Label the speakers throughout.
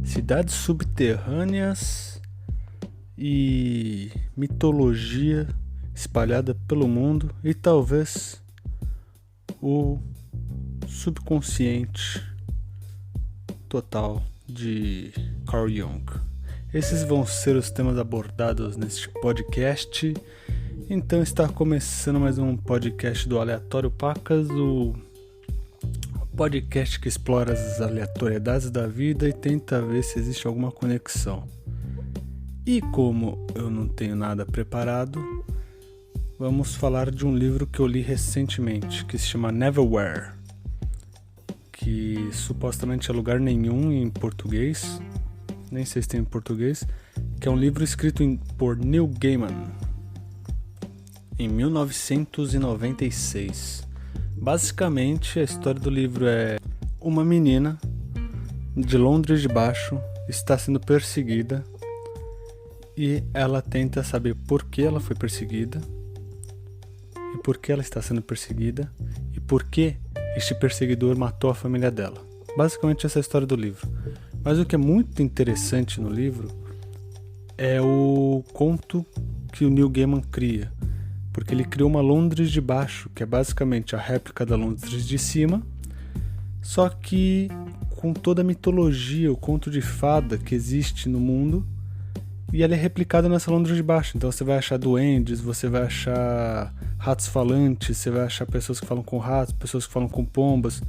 Speaker 1: cidades subterrâneas e mitologia espalhada pelo mundo e talvez o subconsciente total de Carl Jung. Esses vão ser os temas abordados neste podcast. Então está começando mais um podcast do Aleatório Pacas, o podcast que explora as aleatoriedades da vida e tenta ver se existe alguma conexão. E como eu não tenho nada preparado, vamos falar de um livro que eu li recentemente, que se chama Neverwhere, que supostamente é lugar nenhum em português, nem sei se tem em português, que é um livro escrito por Neil Gaiman em 1996. Basicamente, a história do livro é uma menina de Londres de Baixo está sendo perseguida e ela tenta saber por que ela foi perseguida e por que ela está sendo perseguida e por que este perseguidor matou a família dela. Basicamente, essa é a história do livro. Mas o que é muito interessante no livro é o conto que o Neil Gaiman cria. Porque ele criou uma Londres de baixo, que é basicamente a réplica da Londres de cima, só que com toda a mitologia, o conto de fada que existe no mundo, e ela é replicada nessa Londres de baixo. Então você vai achar duendes, você vai achar ratos falantes, você vai achar pessoas que falam com ratos, pessoas que falam com pombas,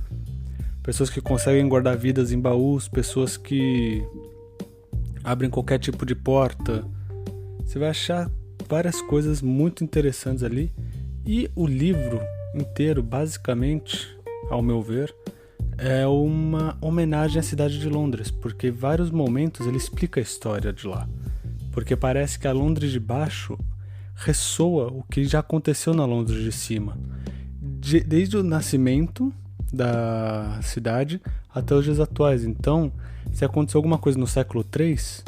Speaker 1: pessoas que conseguem guardar vidas em baús, pessoas que abrem qualquer tipo de porta. Você vai achar várias coisas muito interessantes ali, e o livro inteiro, basicamente, ao meu ver, é uma homenagem à cidade de Londres, porque em vários momentos ele explica a história de lá, porque parece que a Londres de baixo ressoa o que já aconteceu na Londres de cima, desde o nascimento da cidade até os dias atuais. Então, se aconteceu alguma coisa no século III,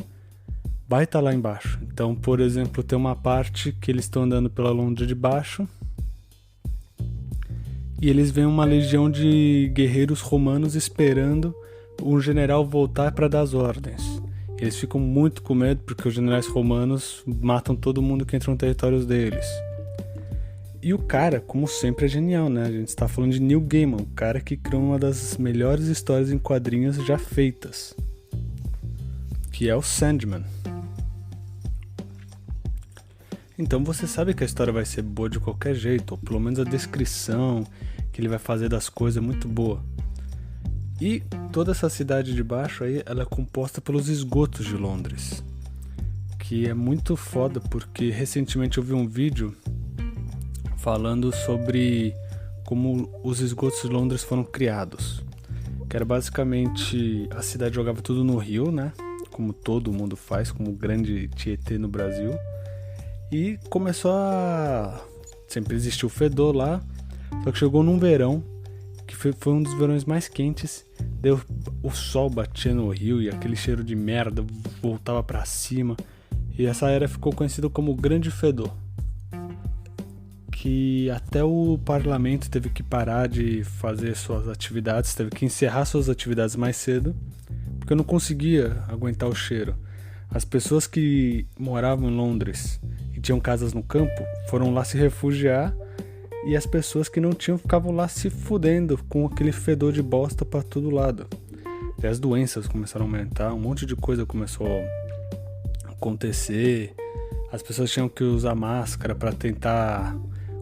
Speaker 1: vai estar lá embaixo. Então, por exemplo, tem uma parte que eles estão andando pela Londres de baixo e eles veem uma legião de guerreiros romanos esperando um general voltar para dar as ordens. Eles ficam muito com medo porque os generais romanos matam todo mundo que entra nos territórios deles. E o cara, como sempre, é genial, né? A gente está falando de Neil Gaiman, o cara que criou uma das melhores histórias em quadrinhos já feitas, que é o Sandman. Então você sabe que a história vai ser boa de qualquer jeito, ou pelo menos a descrição que ele vai fazer das coisas é muito boa. E toda essa cidade de baixo aí, ela é composta pelos esgotos de Londres, que é muito foda, porque recentemente eu vi um vídeo falando sobre como os esgotos de Londres foram criados. Que era basicamente, a cidade jogava tudo no rio, né? Como todo mundo faz, como o grande Tietê no Brasil. E começou a... sempre existiu o fedor lá, só que chegou num verão, que foi um dos verões mais quentes, deu o sol batia no rio e aquele cheiro de merda voltava pra cima, e essa era ficou conhecida como o Grande Fedor, que até o parlamento teve que parar de fazer suas atividades, teve que encerrar suas atividades mais cedo, porque não conseguia aguentar o cheiro. As pessoas que moravam em Londres e tinham casas no campo foram lá se refugiar, e as pessoas que não tinham ficavam lá se fudendo com aquele fedor de bosta pra todo lado. E as doenças começaram a aumentar, um monte de coisa começou a acontecer, as pessoas tinham que usar máscara pra tentar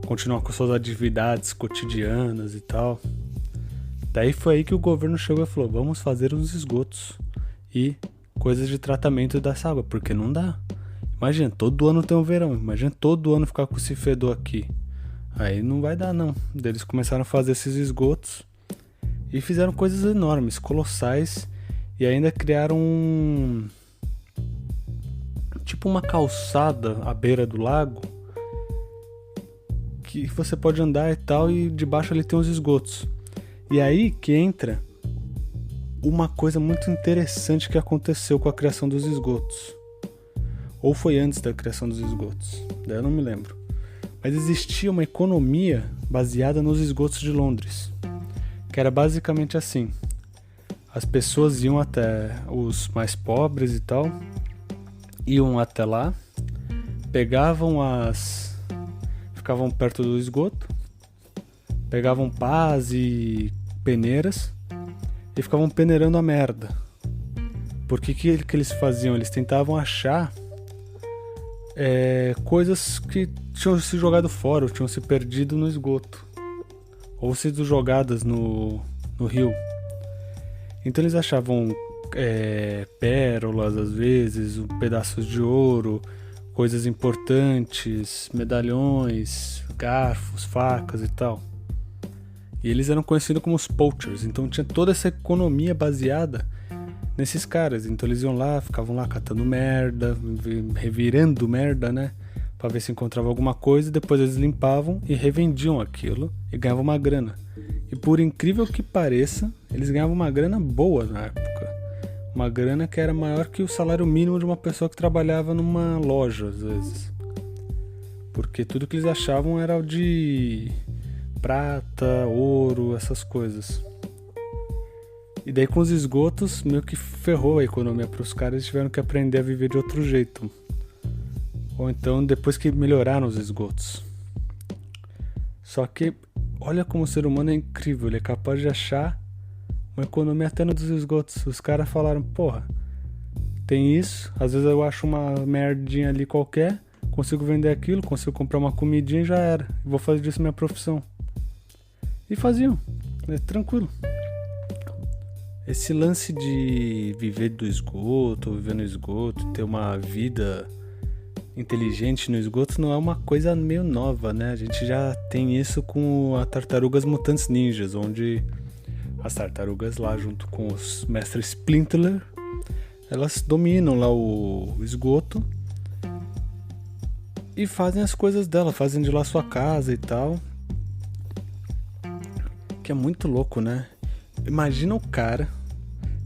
Speaker 1: continuar com suas atividades cotidianas e tal. Daí foi aí que o governo chegou e falou: vamos fazer uns esgotos e coisas de tratamento dessa água, porque não dá. Imagina, todo ano tem um verão, imagina todo ano ficar com esse fedor aqui. Aí não vai dar não. Daí eles começaram a fazer esses esgotos e fizeram coisas enormes, colossais, e ainda criaram tipo uma calçada à beira do lago que você pode andar e tal, e debaixo ali tem os esgotos. E aí que entra uma coisa muito interessante que aconteceu com a criação dos esgotos. Ou foi antes da criação dos esgotos, daí eu não me lembro. Mas existia uma economia baseada nos esgotos de Londres, que era basicamente assim: as pessoas iam até os mais pobres e tal, iam até lá, ficavam perto do esgoto, pegavam pás e peneiras e ficavam peneirando a merda. Porque que eles faziam? Eles tentavam achar coisas que tinham se jogado fora, ou tinham se perdido no esgoto, ou sido jogadas no rio. Então eles achavam pérolas, às vezes, pedaços de ouro, coisas importantes, medalhões, garfos, facas e tal. E eles eram conhecidos como os poachers, então tinha toda essa economia baseada nesses caras. Então eles iam lá, ficavam lá catando merda, revirando merda, né? Pra ver se encontrava alguma coisa, e depois eles limpavam e revendiam aquilo e ganhavam uma grana. E por incrível que pareça, eles ganhavam uma grana boa na época. Uma grana que era maior que o salário mínimo de uma pessoa que trabalhava numa loja, às vezes. Porque tudo que eles achavam era de prata, ouro, essas coisas. E daí com os esgotos, meio que ferrou a economia para os caras, eles tiveram que aprender a viver de outro jeito. Ou então depois que melhoraram os esgotos. Só que olha como o ser humano é incrível, ele é capaz de achar uma economia até nos esgotos. Os caras falaram, porra, tem isso, às vezes eu acho uma merdinha ali qualquer, consigo vender aquilo, consigo comprar uma comidinha e já era. Vou fazer disso minha profissão. E faziam, tranquilo. Esse lance de viver do esgoto, viver no esgoto, ter uma vida inteligente no esgoto não é uma coisa meio nova, né? A gente já tem isso com as Tartarugas Mutantes Ninjas, onde as tartarugas lá junto com os mestres Splinter, elas dominam lá o esgoto e fazem as coisas dela, fazem de lá sua casa e tal. Que é muito louco, né? Imagina o cara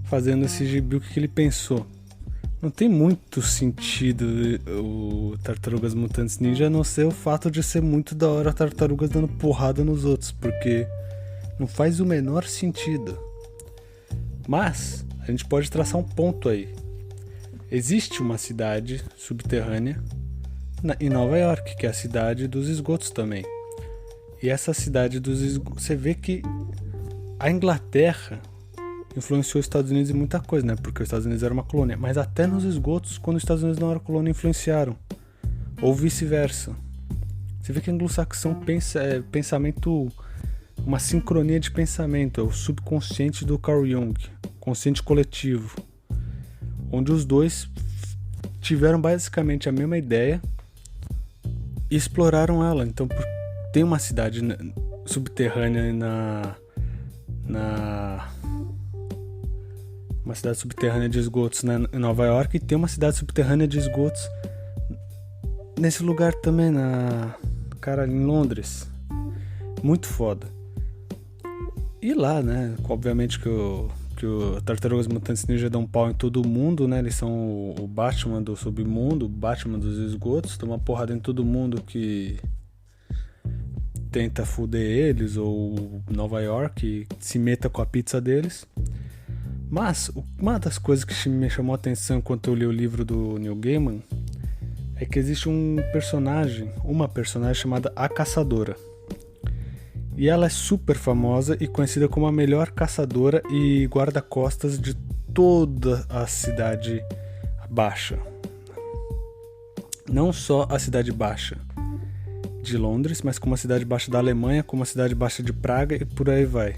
Speaker 1: fazendo esse gibi, o que ele pensou. Não tem muito sentido o Tartarugas Mutantes Ninja, a não ser o fato de ser muito da hora tartarugas dando porrada nos outros, porque não faz o menor sentido. Mas a gente pode traçar um ponto aí. Existe uma cidade subterrânea em Nova York, que é a cidade dos esgotos também. E essa cidade dos esgotos, você vê que a Inglaterra influenciou os Estados Unidos em muita coisa, né? Porque os Estados Unidos era uma colônia. Mas até nos esgotos, quando os Estados Unidos não eram colônia, influenciaram. Ou vice-versa. Você vê que a anglo-saxão pensamento, uma sincronia de pensamento. É o subconsciente do Carl Jung. Consciente coletivo. Onde os dois tiveram basicamente a mesma ideia e exploraram ela. Então tem uma cidade subterrânea uma cidade subterrânea de esgotos em Nova York, e tem uma cidade subterrânea de esgotos nesse lugar também, em Londres. Muito foda. E lá, né, obviamente que o Tartarugas Mutantes Ninja dão um pau em todo mundo, né, eles são o Batman do submundo, o Batman dos esgotos, dão uma porrada em todo mundo que tenta foder eles, ou Nova York, se meta com a pizza deles. Mas uma das coisas que me chamou a atenção enquanto eu li o livro do Neil Gaiman é que existe uma personagem chamada A Caçadora. E ela é super famosa e conhecida como a melhor caçadora e guarda-costas de toda a Cidade Baixa. Não só a Cidade Baixa de Londres, mas como a Cidade Baixa da Alemanha, como a Cidade Baixa de Praga e por aí vai.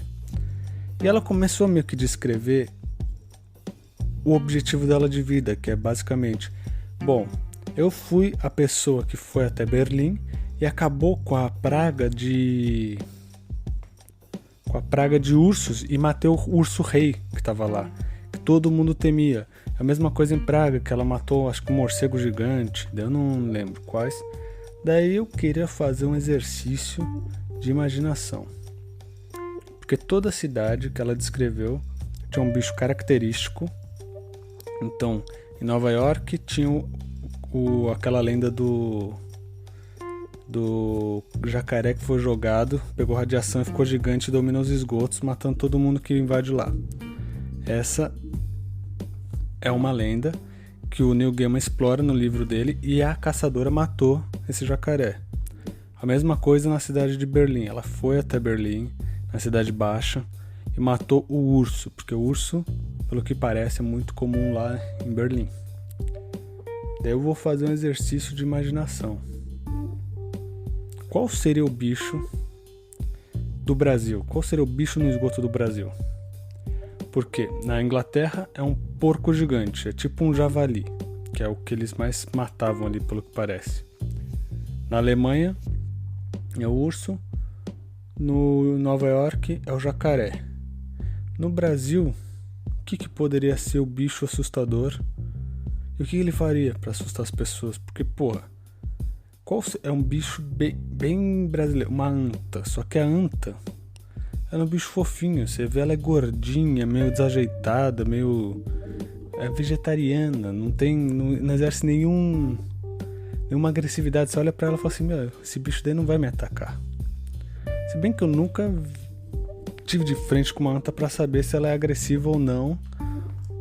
Speaker 1: E ela começou a meio que descrever o objetivo dela de vida, que é basicamente, bom, eu fui a pessoa que foi até Berlim e acabou com a praga de ursos e matei o urso rei que estava lá, que todo mundo temia. A mesma coisa em Praga, que ela matou, acho que um morcego gigante, eu não lembro quais. Daí eu queria fazer um exercício de imaginação, porque toda a cidade que ela descreveu tinha um bicho característico. Então, em Nova York tinha aquela lenda do jacaré que foi jogado, pegou radiação e ficou gigante e domina os esgotos, matando todo mundo que invade lá. Essa é uma lenda que o Neil Gaiman explora no livro dele, e a caçadora matou esse jacaré. A mesma coisa na cidade de Berlim. Ela foi até Berlim, na Cidade Baixa, e matou o urso, porque o urso, pelo que parece, é muito comum lá em Berlim. Daí eu vou fazer um exercício de imaginação. Qual seria o bicho do Brasil? Qual seria o bicho no esgoto do Brasil? Porque na Inglaterra é um porco gigante, é tipo um javali, que é o que eles mais matavam ali, pelo que parece. Na Alemanha é o urso, no Nova York é o jacaré. No Brasil, o que poderia ser o bicho assustador? E o que ele faria para assustar as pessoas? Porque, porra, é um bicho bem brasileiro, uma anta, só que a anta, ela é um bicho fofinho, você vê ela é gordinha, meio desajeitada, meio vegetariana, não exerce nenhuma agressividade. Você olha pra ela e fala assim, esse bicho daí não vai me atacar. Se bem que eu nunca tive de frente com uma anta pra saber se ela é agressiva ou não,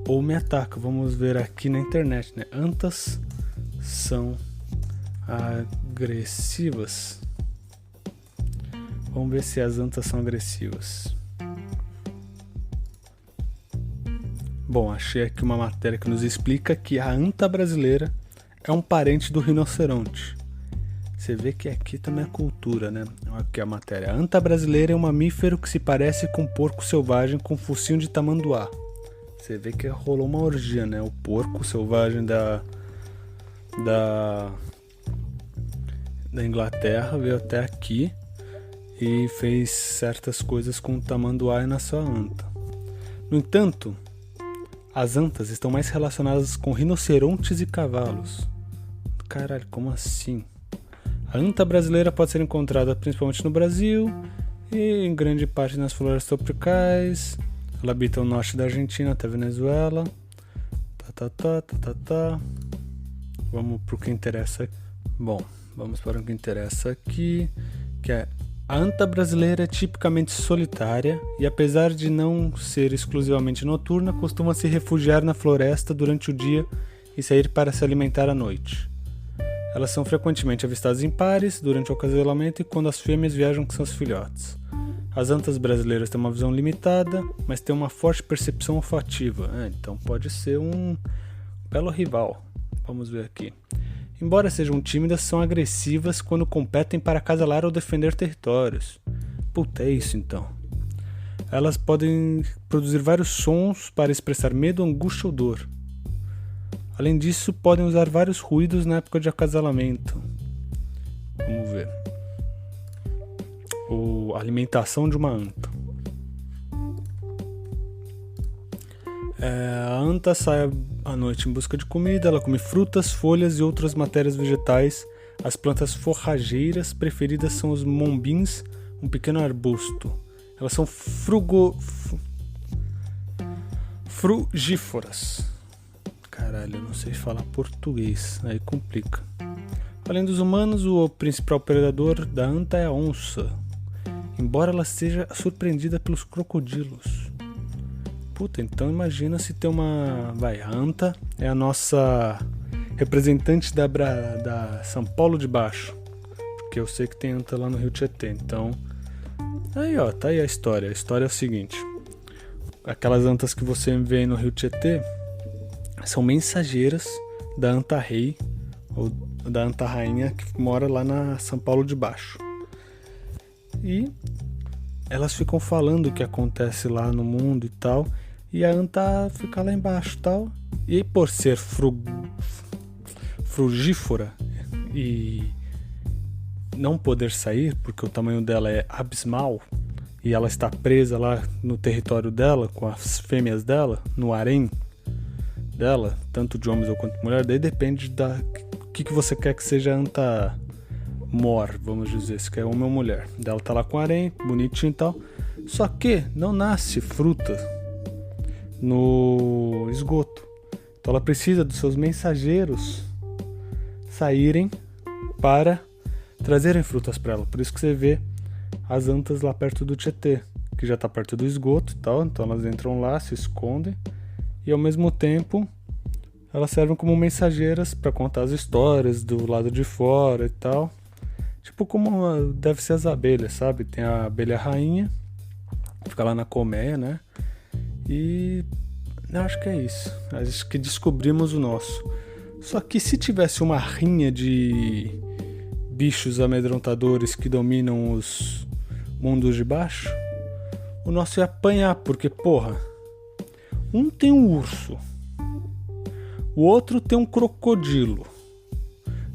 Speaker 1: ou me ataca. Vamos ver aqui na internet, né? Antas são agressivas. Vamos ver se as antas são agressivas. Bom, achei aqui uma matéria que nos explica que a anta brasileira é um parente do rinoceronte. Você vê que aqui também é cultura, né? Aqui a matéria. A anta brasileira é um mamífero que se parece com um porco selvagem com focinho de tamanduá. Você vê que rolou uma orgia, né? O porco selvagem da Inglaterra veio até aqui e fez certas coisas com o tamanduá e na sua anta. No entanto, as antas estão mais relacionadas com rinocerontes e cavalos. Caralho, como assim? A anta brasileira pode ser encontrada principalmente no Brasil e em grande parte nas florestas tropicais. Ela habita o norte da Argentina até a Venezuela. Vamos para o que interessa aqui. Bom, vamos para o que interessa aqui, que é: a anta brasileira é tipicamente solitária e, apesar de não ser exclusivamente noturna, costuma se refugiar na floresta durante o dia e sair para se alimentar à noite. Elas são frequentemente avistadas em pares durante o acasalamento e quando as fêmeas viajam com seus filhotes. As antas brasileiras têm uma visão limitada, mas têm uma forte percepção olfativa. Então pode ser um belo rival. Vamos ver aqui. Embora sejam tímidas, são agressivas quando competem para acasalar ou defender territórios. Puta, é isso então. Elas podem produzir vários sons para expressar medo, angústia ou dor. Além disso, podem usar vários ruídos na época de acasalamento. Vamos ver. A alimentação de uma anta. A anta sai à noite em busca de comida. Ela come frutas, folhas e outras matérias vegetais. As plantas forrageiras preferidas são os mombins, um pequeno arbusto. Elas são frugívoras. Caralho, eu não sei falar português, aí complica. Além dos humanos, o principal predador da anta é a onça, embora ela seja surpreendida pelos crocodilos. Puta, então imagina se tem uma... a anta é a nossa representante da São Paulo de Baixo, porque eu sei que tem anta lá no Rio Tietê, então... Aí ó, tá aí a história. A história é o seguinte: aquelas antas que você vê no Rio Tietê são mensageiras da anta rei ou da anta rainha que mora lá na São Paulo de Baixo. E elas ficam falando o que acontece lá no mundo e tal, e a anta fica lá embaixo e tal. E por ser frugívora e não poder sair, porque o tamanho dela é abismal e ela está presa lá no território dela, com as fêmeas dela, no harém dela, tanto de homens ou quanto de mulher, daí depende da que você quer que seja a anta mor, vamos dizer, se quer homem ou mulher. Ela tá lá com harém, bonitinho e tal, só que não nasce fruta no esgoto, então ela precisa dos seus mensageiros saírem para trazerem frutas para ela. Por isso que você vê as antas lá perto do Tietê, que já tá perto do esgoto e tal, então elas entram lá, se escondem, e ao mesmo tempo elas servem como mensageiras para contar as histórias do lado de fora e tal. Tipo como deve ser as abelhas, sabe? Tem a abelha rainha, fica lá na colmeia, né? E eu acho que é isso. Acho que descobrimos o nosso. Só que se tivesse uma rinha de bichos amedrontadores que dominam os mundos de baixo, o nosso ia apanhar, porque, porra, um tem um urso, o outro tem um crocodilo,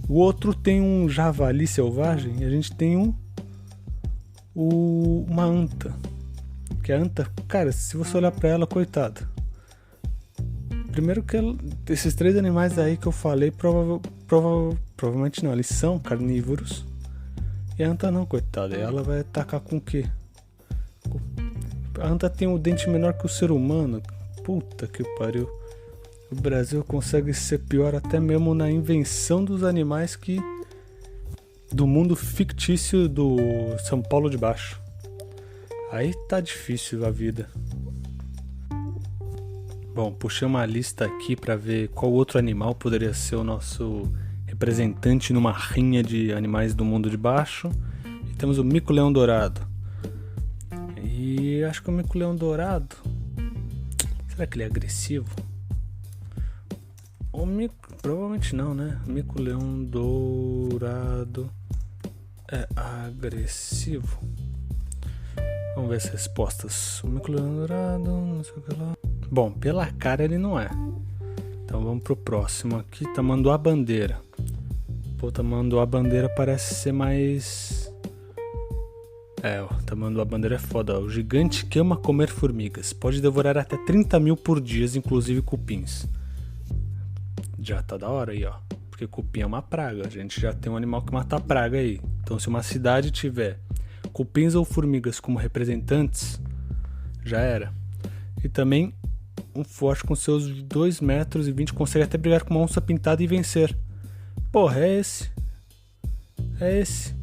Speaker 1: o outro tem um javali selvagem e a gente tem uma anta. Que a anta, cara, se você olhar pra ela, coitada. Primeiro que esses 3 animais aí que eu falei, provavelmente não, eles são carnívoros. E a anta não, coitada, ela vai atacar com o quê? A anta tem um dente menor que o ser humano. Puta que pariu. O Brasil consegue ser pior até mesmo na invenção dos animais do mundo fictício do São Paulo de Baixo. Aí tá difícil a vida. Bom, puxei uma lista aqui pra ver qual outro animal poderia ser o nosso representante numa rinha de animais do mundo de baixo. E temos o mico-leão dourado. E acho que o mico-leão dourado... Será que ele é agressivo? Provavelmente não, né? O mico-leão dourado é agressivo. Vamos ver as respostas. O mico-leão dourado, não sei o que lá. Bom, pela cara ele não é. Então vamos pro próximo aqui. Tamanduá-bandeira. Pô, tamanduá-bandeira parece ser mais... o tamanduá-bandeira é foda. O gigante que ama comer formigas. Pode devorar até 30 mil por dia, inclusive cupins. Já tá da hora aí, ó. Porque cupim é uma praga. A gente já tem um animal que mata a praga aí. Então se uma cidade tiver cupins ou formigas como representantes, já era. E também um forte com seus 2,20 metros consegue até brigar com uma onça pintada e vencer. Porra, é esse. É esse.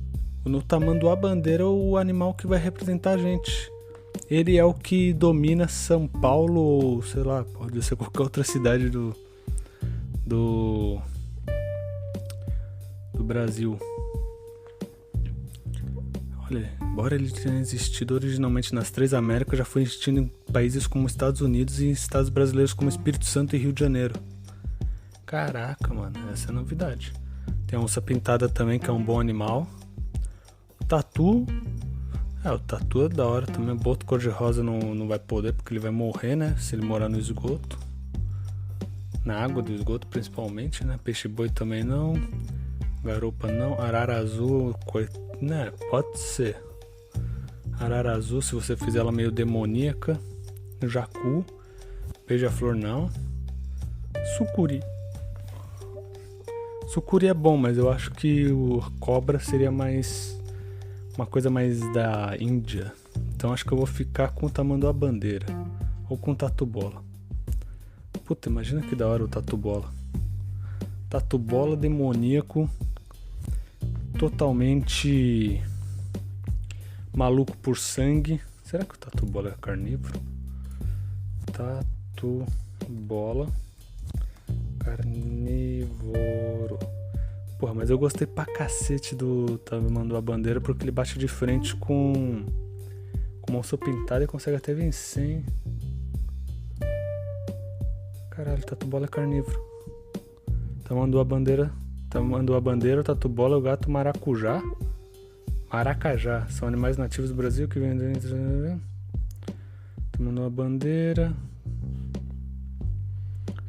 Speaker 1: No tamanduá-bandeira é o animal que vai representar a gente. Ele é o que domina São Paulo, ou sei lá, pode ser qualquer outra cidade do Brasil. Olha, embora ele tenha existido originalmente nas 3 Américas, já foi existindo em países como Estados Unidos e em estados brasileiros como Espírito Santo e Rio de Janeiro. Caraca, mano, essa é novidade. Tem a onça pintada também, que é um bom animal. O tatu é da hora também. O boto cor-de-rosa não vai poder, porque ele vai morrer, né? Se ele morar no esgoto. Na água do esgoto, principalmente, né? Peixe-boi também não. Garupa não. Arara azul, né? Pode ser. Arara azul, se você fizer ela meio demoníaca. Jacu. Beija-flor não. Sucuri. Sucuri é bom, mas eu acho que o cobra seria mais... uma coisa mais da Índia. Então acho que eu vou ficar com o tamanduá-bandeira. Ou com o tatu-bola. Puta, imagina que da hora o tatu-bola. Tatu-bola demoníaco. Totalmente maluco por sangue. Será que o tatu-bola é carnívoro? Tatu-bola carnívoro. Porra, mas eu gostei pra cacete do tamanduá-bandeira porque ele bate de frente com uma onça pintada e consegue até vencer, hein? Caralho, tatu-bola é carnívoro. Tamanduá-bandeira, tatu-bola é o gato maracujá. Maracajá. São animais nativos do Brasil que vêm... Tamanduá-bandeira.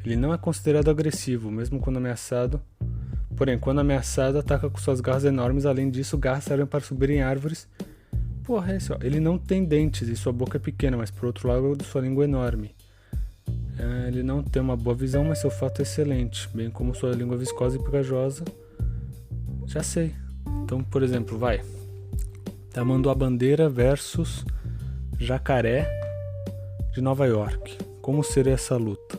Speaker 1: Ele não é considerado agressivo, mesmo quando ameaçado. Porém, quando ameaçado, ataca com suas garras enormes. Além disso, garras servem para subir em árvores. Porra, é isso, ó. Ele não tem dentes e sua boca é pequena, mas por outro lado, sua língua é enorme. Ele não tem uma boa visão, mas seu olfato é excelente, bem como sua língua viscosa e pegajosa. Já sei. Então, por exemplo, vai. Tamanduá-bandeira versus jacaré de Nova York. Como seria essa luta?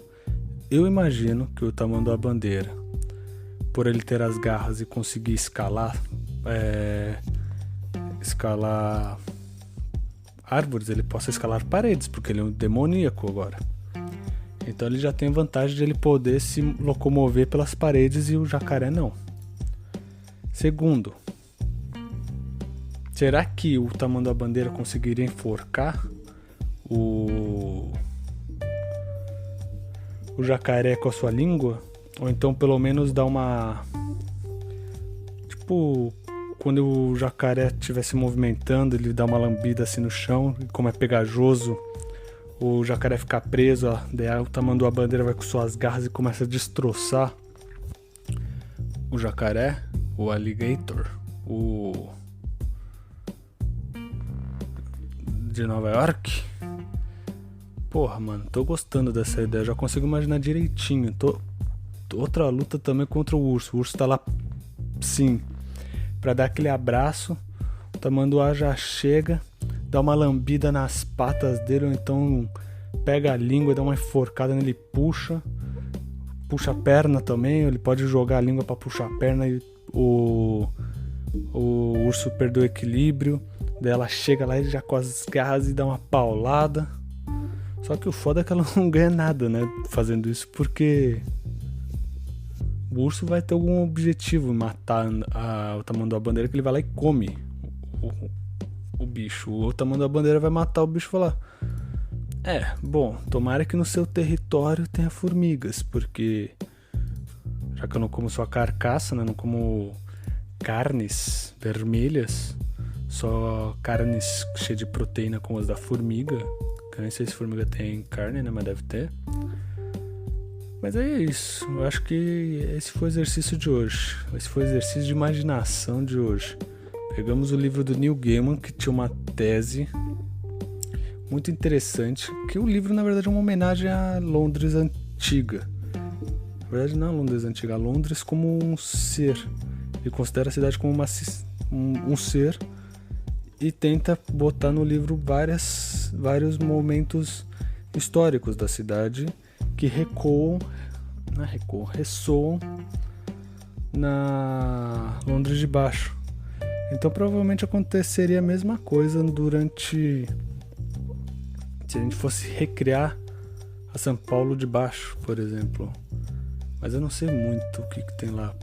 Speaker 1: Eu imagino que o tamanduá-bandeira, por ele ter as garras e conseguir escalar árvores, ele possa escalar paredes, porque ele é um demoníaco agora. Então ele já tem a vantagem de ele poder se locomover pelas paredes e o jacaré não. Segundo, será que o Tamanduá-Bandeira conseguiria enforcar o jacaré com a sua língua? Ou então pelo menos dar uma... Tipo, quando o jacaré estiver se movimentando, ele dá uma lambida assim no chão, e como é pegajoso, o jacaré fica preso, ó, daí o Tamanduá-Bandeira vai com suas garras e começa a destroçar o jacaré, o alligator, o de Nova York. Porra, mano, tô gostando dessa ideia, já consigo imaginar direitinho. Outra luta também contra o urso. O urso tá lá, sim, pra dar aquele abraço. O Tamanduá já chega, dá uma lambida nas patas dele, ou então pega a língua, dá uma enforcada nele, puxa a perna também. Ele pode jogar a língua pra puxar a perna e o urso perdeu o equilíbrio. Daí ela chega lá, ele já com as garras e dá uma paulada. Só que o foda é que ela não ganha nada, né, fazendo isso, porque o urso vai ter algum objetivo em matar o Tamanduá-Bandeira, que ele vai lá e come o bicho. O Tamanduá-Bandeira vai matar o bicho e falar: bom, tomara que no seu território tenha formigas, porque já que eu não como sua carcaça, né, não como carnes vermelhas, só carnes cheias de proteína como as da formiga. Eu nem sei se formiga tem carne, né, mas deve ter. Mas é isso, eu acho que esse foi o exercício de hoje. Esse foi o exercício de imaginação de hoje. Pegamos o livro do Neil Gaiman, que tinha uma tese muito interessante, que o livro na verdade é uma homenagem à Londres antiga. Na verdade não a Londres antiga, a Londres como um ser. Ele considera a cidade como um ser e tenta botar no livro vários momentos históricos da cidade que ressoam na Londres de baixo. Então provavelmente aconteceria a mesma coisa se a gente fosse recriar a São Paulo de baixo, por exemplo. Mas eu não sei muito o que tem lá.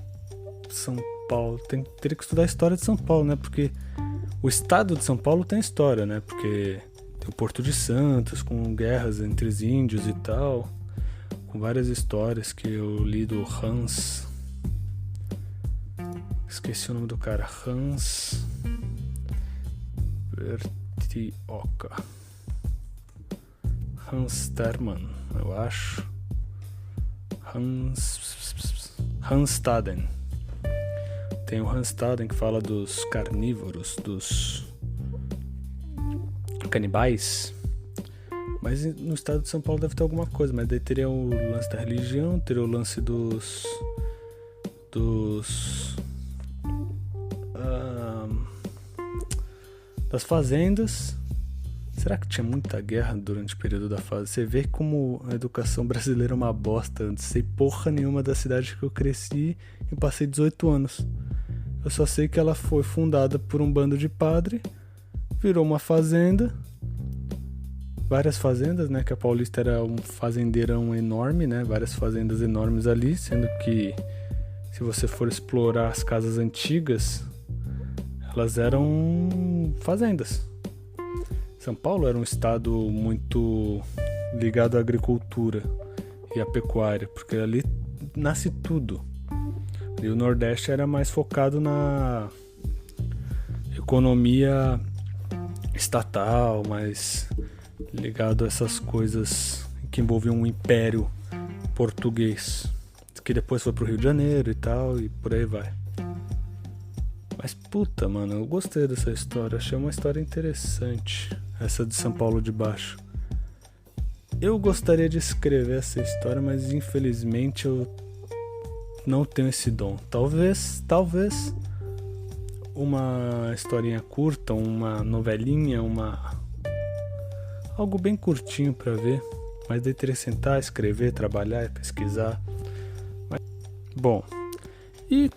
Speaker 1: São Paulo, teria que estudar a história de São Paulo, né? Porque o estado de São Paulo tem história, né? Porque tem o Porto de Santos, com guerras entre os índios e tal, com várias histórias que eu li do Hans. Esqueci o nome do cara. Hans Bertioga. Hans Terman, eu acho. Hans Staden. Tem o Hans Staden que fala dos carnívoros, dos canibais. Mas no estado de São Paulo deve ter alguma coisa. Mas daí teria o lance da religião, teria o lance das fazendas. Será que tinha muita guerra durante o período da fase? Você vê como a educação brasileira é uma bosta. Eu não sei porra nenhuma da cidade que eu cresci e passei 18 anos. Eu só sei que ela foi fundada por um bando de padre, virou uma fazenda, várias fazendas, né? Que a Paulista era um fazendeirão enorme, né? Várias fazendas enormes ali, sendo que se você for explorar as casas antigas, elas eram fazendas. São Paulo era um estado muito ligado à agricultura e à pecuária, porque ali nasce tudo. E o Nordeste era mais focado na economia estatal, mais ligado a essas coisas que envolviam um império português, que depois foi pro Rio de Janeiro e tal, e por aí vai. Mas puta, mano, eu gostei dessa história, achei uma história interessante, essa de São Paulo de Baixo. Eu gostaria de escrever essa história, mas infelizmente eu não tenho esse dom. Talvez uma historinha curta, uma novelinha, algo bem curtinho pra ver, mas daí teria que sentar, escrever, trabalhar e pesquisar. Bom, E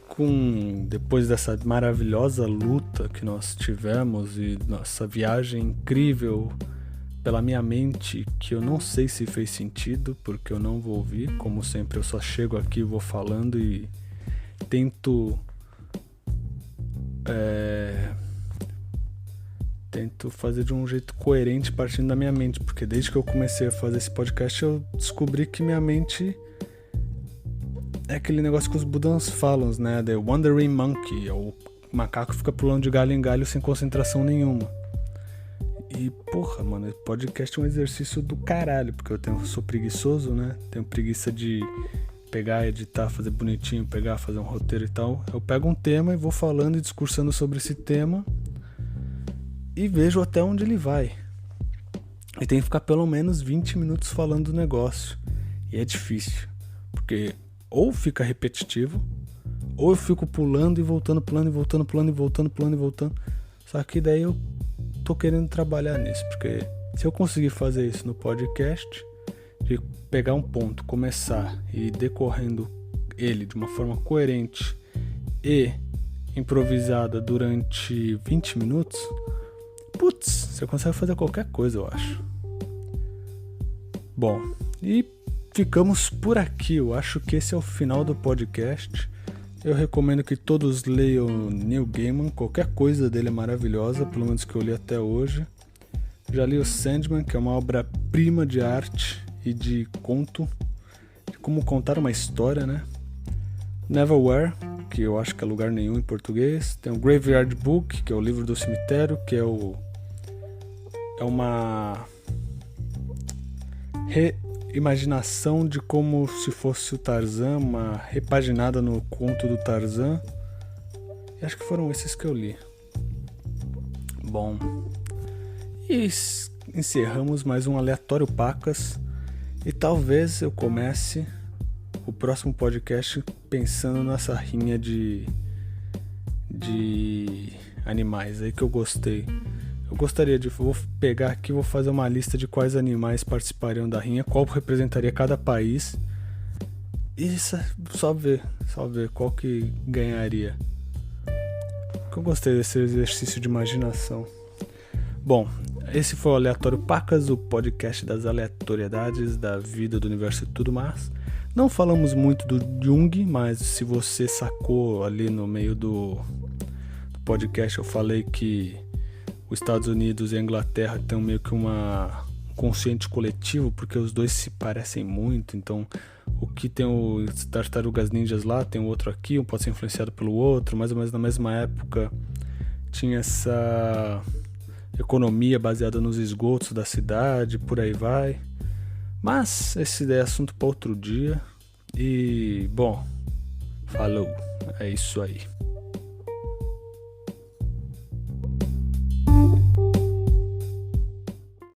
Speaker 1: depois dessa maravilhosa luta que nós tivemos e nossa viagem incrível pela minha mente, que eu não sei se fez sentido, porque eu não vou ouvir, como sempre eu só chego aqui, vou falando e tento fazer de um jeito coerente partindo da minha mente, porque desde que eu comecei a fazer esse podcast eu descobri que minha mente é aquele negócio que os Budas falam, né? The Wandering Monkey, é o macaco que fica pulando de galho em galho sem concentração nenhuma. E porra, mano, podcast é um exercício do caralho, porque eu sou preguiçoso, né? Tenho preguiça de pegar, editar, fazer bonitinho, fazer um roteiro e tal. Eu pego um tema e vou falando e discursando sobre esse tema e vejo até onde ele vai. E tem que ficar pelo menos 20 minutos falando do negócio. E é difícil, porque ou fica repetitivo, ou eu fico pulando e voltando, pulando e voltando, pulando e voltando, pulando e voltando. Só que daí eu tô querendo trabalhar nisso, porque se eu conseguir fazer isso no podcast, de pegar um ponto, começar e ir decorrendo ele de uma forma coerente e improvisada durante 20 minutos, putz, você consegue fazer qualquer coisa, eu acho. Bom, e ficamos por aqui. Eu acho que esse é o final do podcast. Eu recomendo que todos leiam Neil Gaiman, qualquer coisa dele é maravilhosa, pelo menos que eu li até hoje. Já li o Sandman, que é uma obra-prima de arte e de conto, de como contar uma história, né? Neverwhere, que eu acho que é lugar nenhum em português. Tem o Graveyard Book, que é o livro do cemitério, que é uma reimaginação de como se fosse o Tarzan, uma repaginada no conto do Tarzan. E acho que foram esses que eu li. Bom, e encerramos mais um Aleatório Pacas. E talvez eu comece o próximo podcast pensando nessa rinha de animais aí que eu gostei. Eu gostaria vou pegar aqui, vou fazer uma lista de quais animais participariam da rinha, qual representaria cada país e só ver qual que ganharia. Eu gostei desse exercício de imaginação. Bom, esse foi o Aleatório Pacas, o podcast das aleatoriedades da vida, do universo e tudo mais. Não falamos muito do Jung, mas se você sacou ali no meio do podcast, eu falei que os Estados Unidos e a Inglaterra têm meio que um consciente coletivo, porque os dois se parecem muito. Então, o que tem os Tartarugas Ninjas lá, tem o outro aqui, um pode ser influenciado pelo outro. Mais ou menos na mesma época tinha essa economia baseada nos esgotos da cidade, por aí vai. Mas esse é assunto para outro dia. E, bom, falou. É isso aí.